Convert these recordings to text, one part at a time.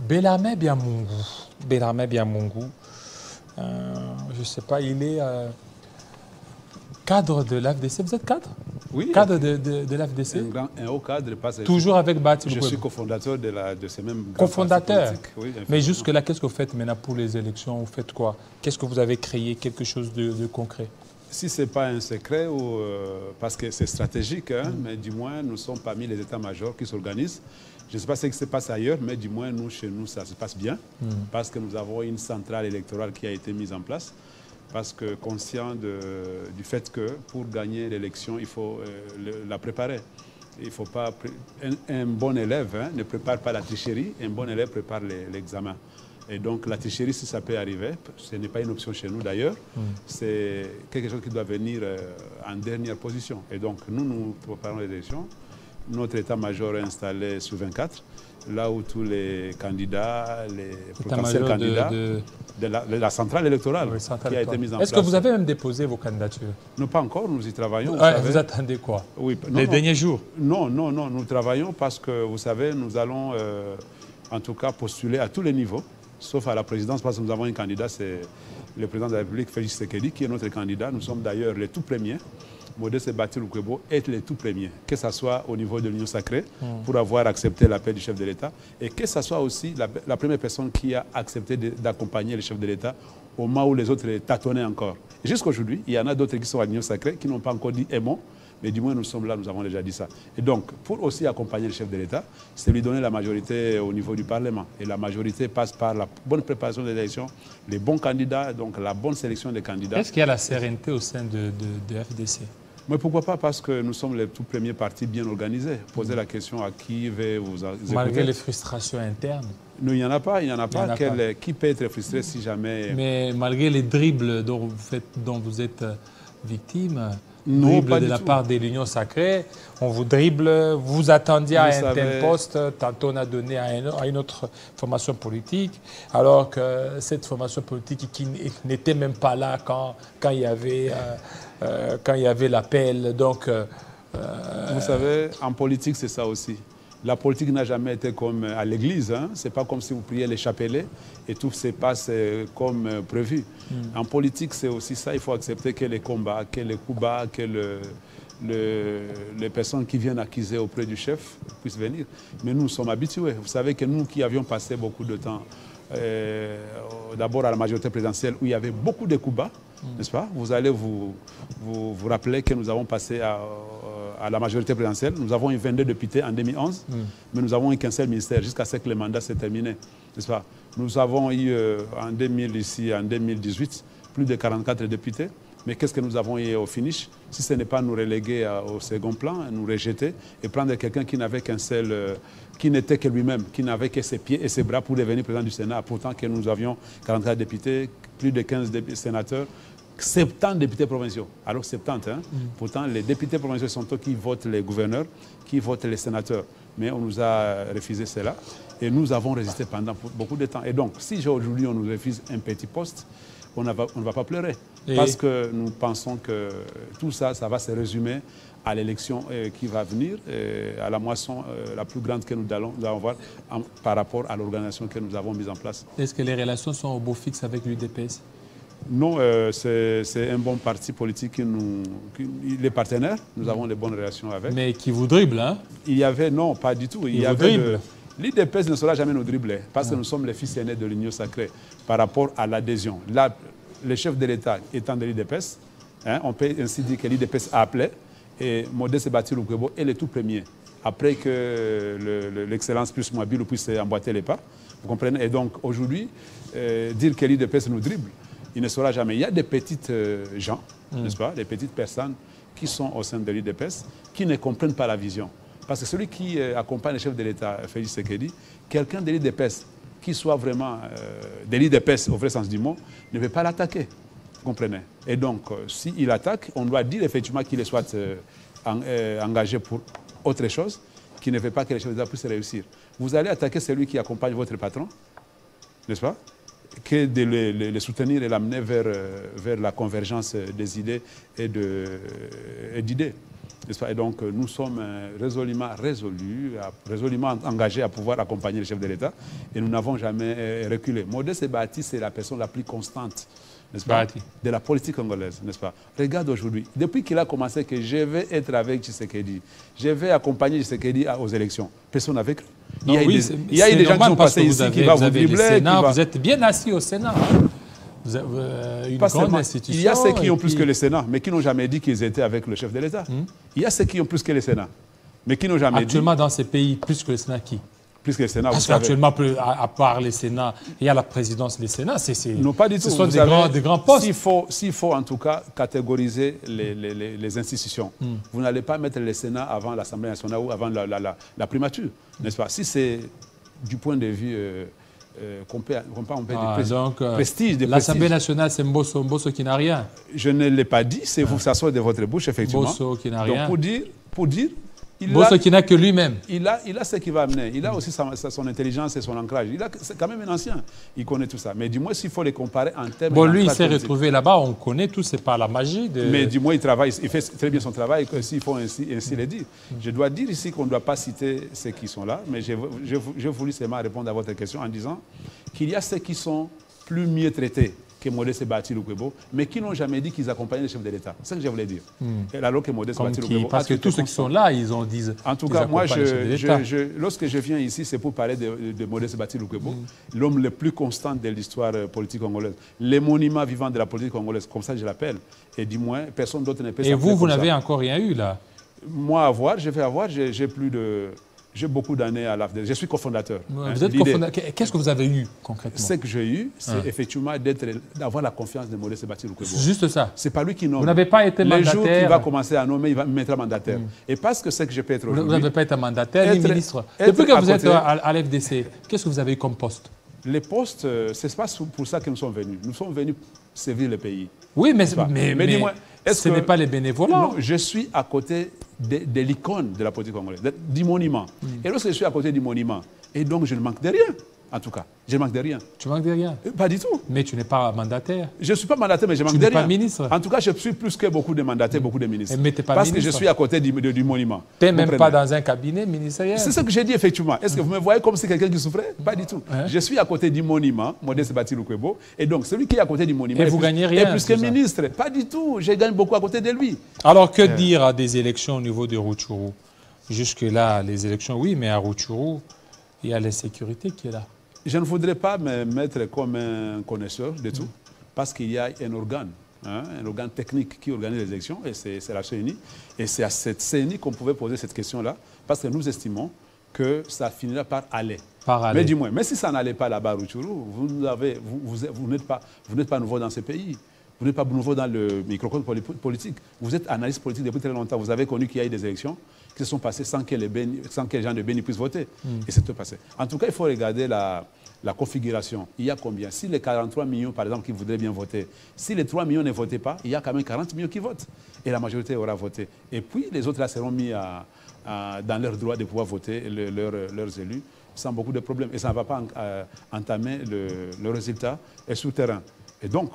Bellarmé Biamungu. Bellarmé Biamungu. Je ne sais pas, il est cadre de l'AFDC. Vous êtes cadre? Oui. Cadre de l'AFDC? Un haut cadre. Toujours avec Bahati Je Lukwebo. suis cofondateur de ces mêmes cofondateur. Oui, mais jusque-là, qu'est-ce que vous faites maintenant pour les élections? Vous faites quoi? Qu'est-ce que vous avez créé? Quelque chose de concret? Si ce n'est pas un secret, parce que c'est stratégique, hein, mais du moins, nous sommes parmi les états-majors qui s'organisent. Je ne sais pas ce qui se passe ailleurs, mais du moins, nous, chez nous, ça se passe bien, parce que nous avons une centrale électorale qui a été mise en place, parce que conscient du fait que pour gagner l'élection, il faut la préparer. Il faut pas... Un bon élève ne prépare pas la tricherie, un bon élève prépare l'examen. Et donc la tricherie, si ça peut arriver, ce n'est pas une option chez nous d'ailleurs, c'est quelque chose qui doit venir en dernière position. Et donc nous préparons les élections. Notre état-major est installé sur 24, là où tous les candidats, les potentiels candidats de la centrale électorale qui a été mise en place. Est-ce que vous avez même déposé vos candidatures? Non, pas encore, nous y travaillons. Vous attendez quoi? Oui, les derniers jours? Non, nous travaillons parce que, vous savez, nous allons en tout cas postuler à tous les niveaux, sauf à la présidence, parce que nous avons un candidat, c'est le président de la République, Félix Tshisekedi, qui est notre candidat. Nous sommes d'ailleurs les tout premiers. Modeste Bahati Lukwebo est les tout premiers, que ce soit au niveau de l'Union sacrée, pour avoir accepté l'appel du chef de l'État, et que ce soit aussi la première personne qui a accepté d'accompagner le chef de l'État au moment où les autres tâtonnaient encore. Jusqu'à aujourd'hui, il y en a d'autres qui sont à l'Union sacrée, qui n'ont pas encore dit aimons, mais du moins nous sommes là, nous avons déjà dit ça. Et donc, pour aussi accompagner le chef de l'État, c'est lui donner la majorité au niveau du Parlement. Et la majorité passe par la bonne préparation des élections, les bons candidats, donc la bonne sélection des candidats. Est-ce qu'il y a la sérénité au sein de FDC? Mais pourquoi pas? Parce que nous sommes les tout premiers partis bien organisés. Posez la question à qui veut vous écouter. Malgré les frustrations internes? Non, il n'y en a pas. Il n'y en a pas. Qui peut être frustré si jamais... Mais malgré les dribbles dont vous êtes victime, non, dribble de la part de l'Union sacrée, on vous dribble, vous attendiez à un tel poste, tantôt on a donné à une autre formation politique, alors que cette formation politique qui n'était même pas là quand il y avait l'appel. Donc, vous savez, en politique, c'est ça aussi. La politique n'a jamais été comme à l'église. Hein. Ce n'est pas comme si vous priez les chapelets et tout se passe comme prévu. En politique, c'est aussi ça. Il faut accepter que les combats, que les coups bas, que les personnes qui viennent accuser auprès du chef puissent venir. Mais nous sommes habitués. Vous savez que nous qui avions passé beaucoup de temps, d'abord à la majorité présidentielle, où il y avait beaucoup de coups bas, n'est-ce pas? Vous allez vous rappeler que nous avons passé à la majorité présidentielle. Nous avons eu 22 députés en 2011, mais nous avons eu qu'un seul ministère jusqu'à ce que le mandat s'est terminé, n'est-ce pas? Nous avons eu en 2018 plus de 44 députés, mais qu'est-ce que nous avons eu au finish? Si ce n'est pas nous reléguer au second plan, nous rejeter et prendre quelqu'un qui n'avait qu'un seul, qui n'était que lui-même, qui n'avait que ses pieds et ses bras pour devenir président du Sénat, pourtant que nous avions 44 députés, plus de 15 sénateurs, 70 députés provinciaux. Alors 70, hein? Pourtant les députés provinciaux sont eux qui votent les gouverneurs, qui votent les sénateurs. Mais on nous a refusé cela et nous avons résisté pendant beaucoup de temps. Et donc, si aujourd'hui on nous refuse un petit poste, on ne va pas pleurer. Parce que nous pensons que tout ça, ça va se résumer à l'élection qui va venir, à la moisson la plus grande que nous allons voir par rapport à l'organisation que nous avons mise en place. Est-ce que les relations sont au beau fixe avec l'UDPS? Non, c'est un bon parti politique il est partenaire, nous avons de bonnes relations avec. Mais qui vous dribble, hein? Il y avait, non, pas du tout. L'UDPS ne saura jamais nous dribbler, parce que nous sommes les fils aînés de l'Union sacrée par rapport à l'adhésion. Là, le chef de l'État étant de l'UDPS, hein, on peut ainsi dire que l'UDPS a appelé, et Modeste Bahati Lukwebo est le tout premier. Après que l'excellence plus mobile puisse emboîter les pas, vous comprenez? Et donc, aujourd'hui, dire que l'UDPS nous dribble, il ne saura jamais. Il y a des petites gens, n'est-ce pas, des petites personnes qui sont au sein de l'UDPS, qui ne comprennent pas la vision. Parce que celui qui accompagne le chef de l'État, Félix Tshisekedi, quelqu'un de l'UDPS, qui soit vraiment de l'UDPS au vrai sens du mot, ne veut pas l'attaquer. Vous comprenez? Et donc, s'il attaque, on doit dire effectivement qu'il soit engagé pour autre chose, qui ne veut pas que le chef de l'État puisse réussir. Vous allez attaquer celui qui accompagne votre patron, n'est-ce pas? Que de le soutenir et l'amener vers la convergence des idées et d'idées. Et donc, nous sommes résolument engagés à pouvoir accompagner le chef de l'État et nous n'avons jamais reculé. Modeste Bahati, c'est la personne la plus constante, n'est-ce pas, de la politique congolaise, n'est-ce pas? Regarde aujourd'hui, depuis qu'il a commencé que je vais être avec Tshisekedi, je vais accompagner Tshisekedi aux élections, personne n'avait cru. Il y a des gens qui sont passés ici qui vont vous dribbler. Vous êtes bien assis au Sénat. Vous avez une grande institution. Il y a ceux qui ont plus que le Sénat, mais qui n'ont jamais dit qu'ils étaient avec le chef de l'État. Il y a ceux qui ont plus que le Sénat, mais qui n'ont jamais dit... Actuellement, dans ces pays, plus que le Sénat, qui? Plus que le Sénat, parce qu'actuellement, à part le Sénat, il y a la présidence du Sénat. Non, pas du tout. Ce sont des grands postes. S'il faut en tout cas catégoriser les institutions, vous n'allez pas mettre le Sénat avant l'Assemblée nationale ou avant la primature, n'est-ce pas? Si c'est du point de vue... qu'on peut prestige. L'Assemblée nationale, c'est Mbosso qui n'a rien. Je ne l'ai pas dit, c'est vous, ça sort de votre bouche, effectivement. Mbosso qui n'a rien. Donc pour dire Mbosso qui n'a que lui-même. Il a ce qu'il va amener. Il a aussi son intelligence et son ancrage. C'est quand même un ancien. Il connaît tout ça. Mais du moins, s'il faut les comparer en termes... Bon, lui, il s'est retrouvé là-bas. On connaît tout. C'est pas la magie. Mais du moins, il travaille. Il fait très bien son travail, s'il faut ainsi le dire. Je dois dire ici qu'on ne doit pas citer ceux qui sont là. Mais j'ai voulu seulement répondre à votre question en disant qu'il y a ceux qui sont plus mieux traités que Modeste Bahati Lukwebo, mais qui n'ont jamais dit qu'ils accompagnaient le chef de l'État. C'est ce que je voulais dire. Alors que Modeste Bahati Lukwebo... Parce que tous ceux qui sont là, ils ont dit... En tout cas, moi, lorsque je viens ici, c'est pour parler de Modeste Bahati Lukwebo, l'homme le plus constant de l'histoire politique congolaise. Les monuments vivants de la politique congolaise, comme ça je l'appelle. Et du moins, personne d'autre ne peut s'appeler. Et vous n'avez encore rien eu, là? Moi, j'ai beaucoup d'années à l'AFD. Je suis cofondateur. Vous êtes cofondateur. Qu'est-ce que vous avez eu concrètement? Ce que j'ai eu, c'est effectivement d'avoir la confiance de Modeste Bahati Lukwebo. C'est juste ça. C'est pas lui qui nomme. Vous n'avez pas été mandataire. Le jour qu'il va commencer à nommer, il va me mettre mandataire. Et parce que c'est que je peux être aujourd'hui... Vous n'avez pas été mandataire ni ministre. Depuis que vous êtes à l'FDC, qu'est-ce que vous avez eu comme poste? Les postes, ce n'est pas pour ça que nous sommes venus. Nous sommes venus servir le pays. Oui, mais ce n'est pas les bénévolats. Non, je suis à côté de l'icône de la politique congolaise, du monument. Et lorsque je suis à côté du monument, et donc je ne manque de rien, en tout cas. Je ne manque de rien. Tu manques de rien? Pas du tout. Mais tu n'es pas mandataire. Je ne suis pas mandataire, mais je manque de rien. Tu n'es pas ministre. En tout cas, je suis plus que beaucoup de mandataires, beaucoup de ministres. Mais tu n'es pas parce ministre. Que je suis à côté du monument. Tu n'es même pas dans un cabinet ministériel. C'est ce que j'ai dit, effectivement. Est-ce que vous me voyez comme si quelqu'un qui souffrait? Pas du tout. Je suis à côté du monument, Modeste Bahati Lukwebo. Et donc, celui qui est à côté du monument et vous gagnez rien, est plus que ministre. Pas du tout. Je gagne beaucoup à côté de lui. Alors, que dire à des élections au niveau de Rutshuru? Jusque-là, les élections, oui, mais à Rutshuru, il y a l'insécurité qui est là. Je ne voudrais pas me mettre comme un connaisseur de tout, parce qu'il y a un organe technique qui organise les élections, et c'est la CENI. Et c'est à cette CENI qu'on pouvait poser cette question-là, parce que nous estimons que ça finira par aller. Mais du moins, mais si ça n'allait pas là-bas à Rutshuru, vous n'êtes pas nouveau dans ce pays. Vous n'êtes pas nouveau dans le microcosme politique. Vous êtes analyste politique depuis très longtemps. Vous avez connu qu'il y a eu des élections qui se sont passées sans que les gens de Béni puissent voter. Et c'est tout passé. En tout cas, il faut regarder la configuration. Il y a combien? Si les 43 millions, par exemple, qui voudraient bien voter, si les 3 millions ne votaient pas, il y a quand même 40 millions qui votent. Et la majorité aura voté. Et puis, les autres là seront mis dans leur droit de pouvoir voter leurs élus sans beaucoup de problèmes. Et ça ne va pas entamer le résultat souterrain. Et donc,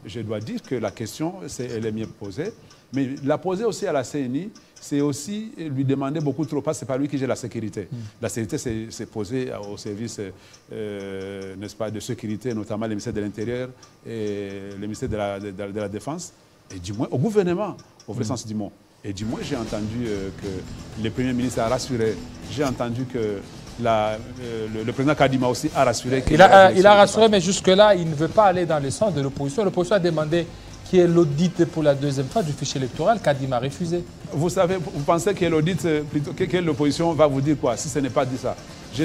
je dois dire que la question, elle est mieux posée. Mais la poser aussi à la CENI, c'est aussi lui demander beaucoup trop, parce que ce n'est pas lui qui gère la sécurité. La sécurité, c'est posé au service, n'est-ce pas, de sécurité, notamment le ministère de l'Intérieur et le ministère de la Défense, et du moins au gouvernement, au vrai sens du mot. Et du moins, j'ai entendu que le Premier ministre a rassuré, j'ai entendu que le président Kadima aussi a rassuré. Il a rassuré, mais jusque-là, il ne veut pas aller dans le sens de l'opposition. L'opposition a demandé qu'il y ait l'audit pour la deuxième fois du fichier électoral. Kadima a refusé. Vous savez, vous pensez que l'audit, plutôt que l'opposition va vous dire quoi, si ce n'est pas dit ça? Je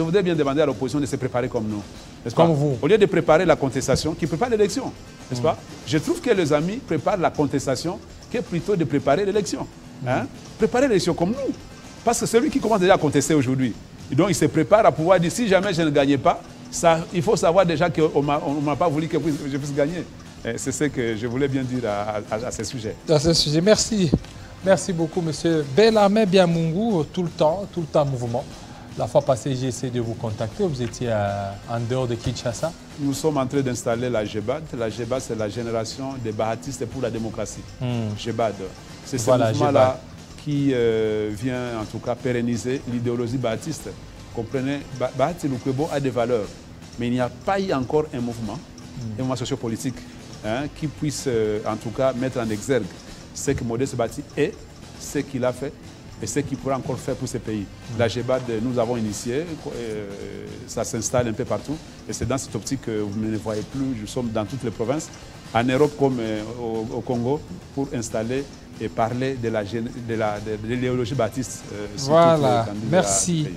voudrais bien demander à l'opposition de se préparer comme nous. Comme vous. Au lieu de préparer la contestation, qui prépare l'élection. N'est-ce pas? Je trouve que les amis préparent la contestation que plutôt de préparer l'élection. Préparer l'élection comme nous. Parce que celui qui commence déjà à contester aujourd'hui, donc il se prépare à pouvoir dire si jamais je ne gagnais pas, il faut savoir déjà qu'on ne m'a pas voulu que je puisse gagner. C'est ce que je voulais bien dire à ce sujet. À ce sujet, merci. Merci beaucoup, monsieur Bellarmé Biamungu, tout le temps mouvement. La fois passée, j'ai essayé de vous contacter. Vous étiez en dehors de Kinshasa. Nous sommes en train d'installer la GEBAD. La GEBAD, c'est la génération des bahatistes pour la démocratie. GEBAD. C'est ce mouvement-là qui vient en tout cas pérenniser l'idéologie baptiste. Comprenez, Bahati Lukwebo a des valeurs, mais il n'y a pas eu encore un mouvement sociopolitique qui puisse en tout cas mettre en exergue ce que Modeste Bahati est, ce qu'il a fait et ce qu'il pourra encore faire pour ce pays. La GEBAD, nous avons initié, ça s'installe un peu partout et c'est dans cette optique que vous ne voyez plus, nous sommes dans toutes les provinces, en Europe comme au Congo, pour installer et parler de l'idéologie baptiste. Voilà, merci.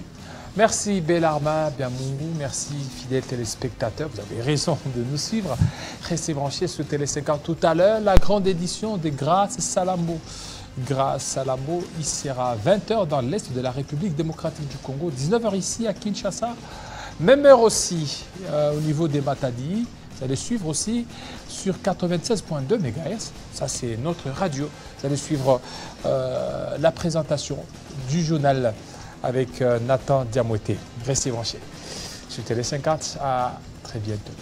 Merci Bellarmin Biamungu, merci fidèles téléspectateurs, vous avez raison de nous suivre. Restez branchés sur Télé 50 tout à l'heure, la grande édition de Grâce Salambo. Grâce Salambo, il sera 20h dans l'Est de la République démocratique du Congo, 19h ici à Kinshasa, même heure aussi au niveau des Matadi. Vous allez suivre aussi sur 96.2 MHz, ça c'est notre radio. Vous allez suivre la présentation du journal avec Nathan Diamoueté. Restez branchés sur Télé 50, à très bientôt.